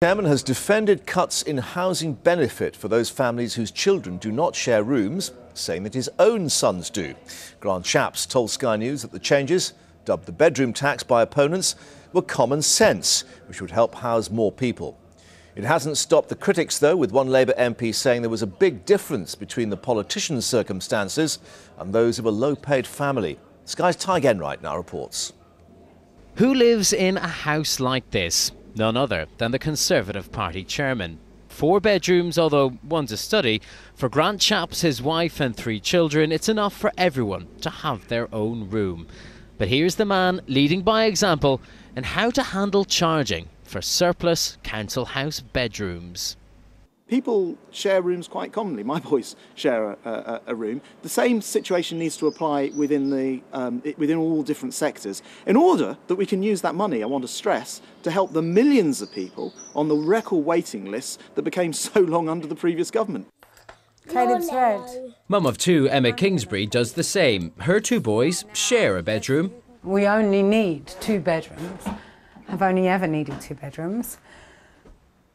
Chairman has defended cuts in housing benefit for those families whose children do not share rooms, saying that his own sons do. Grant Shapps told Sky News that the changes, dubbed the bedroom tax by opponents, were common sense, which would help house more people. It hasn't stopped the critics, though, with one Labour MP saying there was a big difference between the politician's circumstances and those of a low-paid family. Sky's Ty Genwright now reports. Who lives in a house like this? None other than the Conservative Party chairman. 4 bedrooms, although one's a study. For Grant Shapps, his wife and 3 children, it's enough for everyone to have their own room. But here's the man leading by example in how to handle charging for surplus council house bedrooms. People share rooms quite commonly. My boys share a room. The same situation needs to apply within all different sectors. In order that we can use that money, I want to stress, to help the millions of people on the record waiting lists that became so long under the previous government. Caleb's red. Mum of 2, Emma Kingsbury, does the same. Her 2 boys share a bedroom. We only need 2 bedrooms. I've only ever needed 2 bedrooms.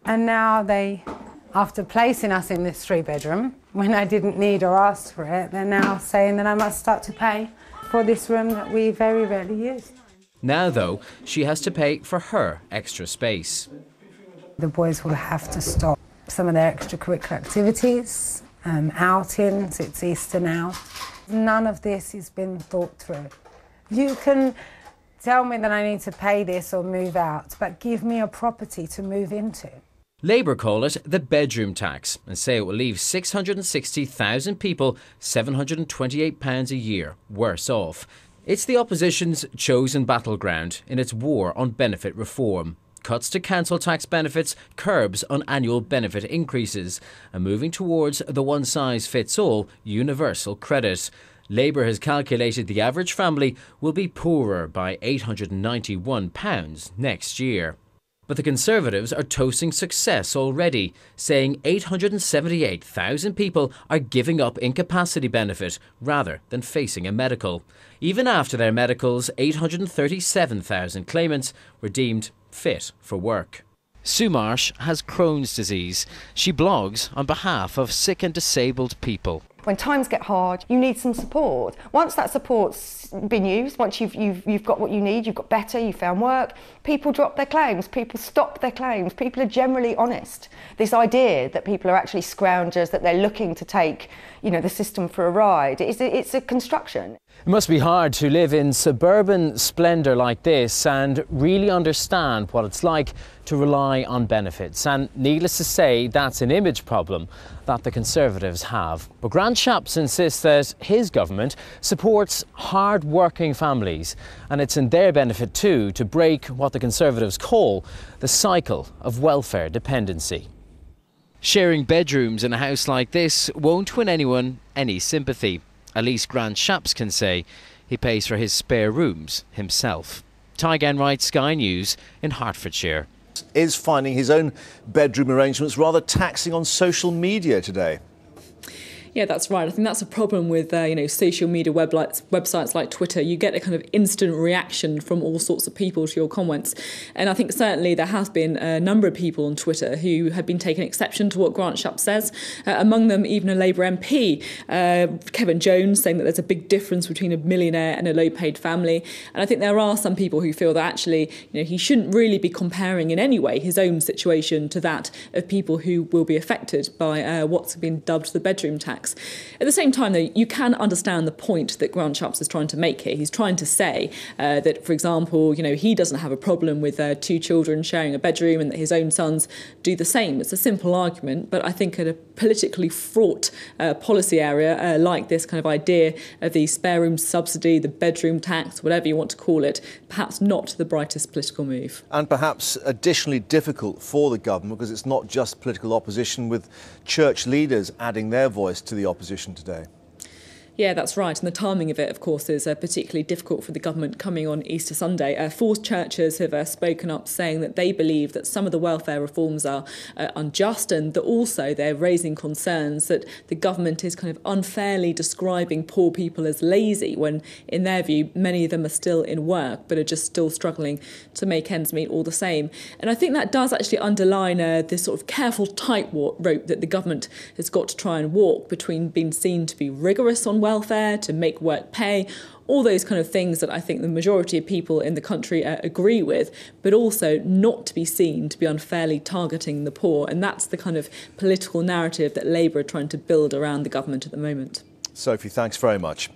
And now after placing us in this 3-bedroom, when I didn't need or ask for it, they're now saying that I must start to pay for this room that we very rarely use. Now, though, she has to pay for her extra space. The boys will have to stop some of their extracurricular activities, outings, it's Easter now. None of this has been thought through. You can tell me that I need to pay this or move out, but give me a property to move into. Labour call it the bedroom tax and say it will leave 660,000 people £728 a year worse off. It's the opposition's chosen battleground in its war on benefit reform. Cuts to council tax benefits, curbs on annual benefit increases, and moving towards the one-size-fits-all universal credit. Labour has calculated the average family will be poorer by £891 next year. But the Conservatives are toasting success already, saying 878,000 people are giving up incapacity benefit rather than facing a medical. Even after their medicals, 837,000 claimants were deemed fit for work. Sue Marsh has Crohn's disease. She blogs on behalf of sick and disabled people. When times get hard, you need some support. Once that support's been used, once you've got what you need, you've got better, you found work, people drop their claims, people stop their claims, people are generally honest. This idea that people are actually scroungers, that they're looking to take, the system for a ride, it's a construction. It must be hard to live in suburban splendour like this and really understand what it's like to rely on benefits. And needless to say, that's an image problem that the Conservatives have. But Grant Shapps insists that his government supports hard-working families, and it's in their benefit too to break what the Conservatives call the cycle of welfare dependency. Sharing bedrooms in a house like this won't win anyone any sympathy. At least Grant Shapps can say he pays for his spare rooms himself. Ty Genwright, Sky News in Hertfordshire. Is finding his own bedroom arrangements rather taxing on social media today? Yeah, that's right. I think that's a problem with social media websites like Twitter. You get a kind of instant reaction from all sorts of people to your comments. And I think certainly there has been a number of people on Twitter who have been taking exception to what Grant Shapps says. Among them, even a Labour MP, Kevin Jones, saying that there's a big difference between a millionaire and a low-paid family. And I think there are some people who feel that actually, he shouldn't really be comparing in any way his own situation to that of people who will be affected by what's been dubbed the bedroom tax. At the same time, though, you can understand the point that Grant Shapps is trying to make here. He's trying to say that, for example, he doesn't have a problem with 2 children sharing a bedroom and that his own sons do the same. It's a simple argument, but I think at a politically fraught policy area like this kind of idea of the spare room subsidy, the bedroom tax, whatever you want to call it, perhaps not the brightest political move. And perhaps additionally difficult for the government because it's not just political opposition, with church leaders adding their voice to the opposition today. Yeah, that's right. And the timing of it, of course, is particularly difficult for the government coming on Easter Sunday. Four churches have spoken up saying that they believe that some of the welfare reforms are unjust, and that also they're raising concerns that the government is kind of unfairly describing poor people as lazy when, in their view, many of them are still in work but are just still struggling to make ends meet all the same. And I think that does actually underline this sort of careful tightrope that the government has got to try and walk between being seen to be rigorous on welfare, to make work pay, all those kind of things that I think the majority of people in the country agree with, but also not to be seen to be unfairly targeting the poor. And that's the kind of political narrative that Labour are trying to build around the government at the moment. Sophie, thanks very much.